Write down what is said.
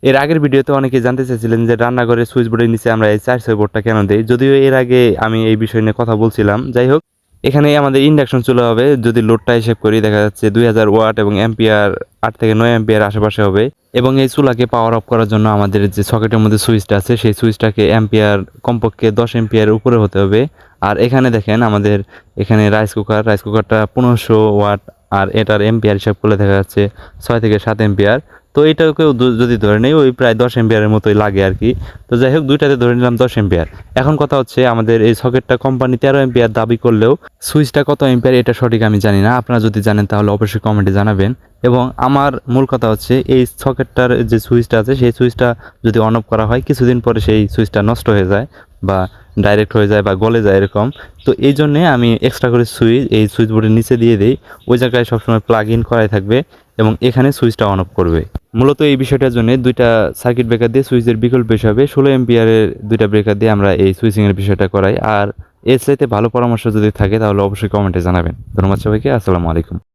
এর আগের ভিডিওতে অনেকেই জানতে চাইছিলেন যে রান্নাঘরের সুইচ বোর্ডের নিচে আমরা এই 4 ছয় বোর্ডটা কেন দেই। যদিও এর আগে আমি এই বিষয় নিয়ে কথা বলছিলাম। যাই হোক, এখানে আমাদের ইন্ডাকশন চুলা হবে। যদি লোডটা হিসেব করি দেখা যাচ্ছে 2000 ওয়াট এবং অ্যাম্পিয়ার 8 থেকে 9 অ্যাম্পিয়ার আশেপাশে হবে। এবং এই চুলাকে পাওয়ার অফ করার জন্য আমাদের যে সকেটের মধ্যে সুইচটা আছে সেই সুইচটাকে অ্যাম্পিয়ার কমপক্ষে 10 অ্যাম্পিয়ারের উপরে হতে হবে। আর এখানে দেখেন আমাদের এখানে রাইস কুকারটা 1500 ওয়াট, আর এটার অ্যাম্পিয়ার হিসাব করলে দেখা যাচ্ছে 6 থেকে 7 অ্যাম্পিয়ার। তো এটাকেও যদি ধরে নেই ওই প্রায় 10 এম্পিয়ারের মতোই লাগে আর কি। তো যাই হোক, দুইটাতে ধরে নিলাম 10 এম্পিয়ার। এখন কথা হচ্ছে আমাদের এই সকেটটা কোম্পানি 13 এম্পিয়ার দাবি করলেও সুইচটা কত এম্পিয়ার এটা সঠিক আমি জানি না। আপনারা যদি জানেন তাহলে অবশ্যই কমেন্টে জানাবেন। এবং আমার মূল কথা হচ্ছে এই সকেটটার যে সুইচটা আছে সেই সুইচটা যদি অন অফ করা হয় কিছুদিন পরে সেই সুইচটা নষ্ট হয়ে যায় বা ডাইরেক্ট হয়ে যায় বা গলে যায় এরকম। তো এই জন্যে আমি এক্সট্রা করে সুইচ এই সুইচ বোর্ডের নিচে দিয়ে দিই। ওই জায়গায় সবসময় প্লাগ ইন করাই থাকবে এবং এখানে সুইচটা অন অফ করবে। মূলত এই বিষয়টার জন্য দুইটা সার্কিট ব্রেকার দিয়ে সুইচের বিকল্প হিসাবে 16 এম্পিয়ারের দুইটা ব্রেকার দিয়ে আমরা এই সুইচিংয়ের বিষয়টা করাই। আর এর চাইতে ভালো পরামর্শ যদি থাকে তাহলে অবশ্যই কমেন্টে জানাবেন। ধন্যবাদ সবাইকে। আসসালামু আলাইকুম।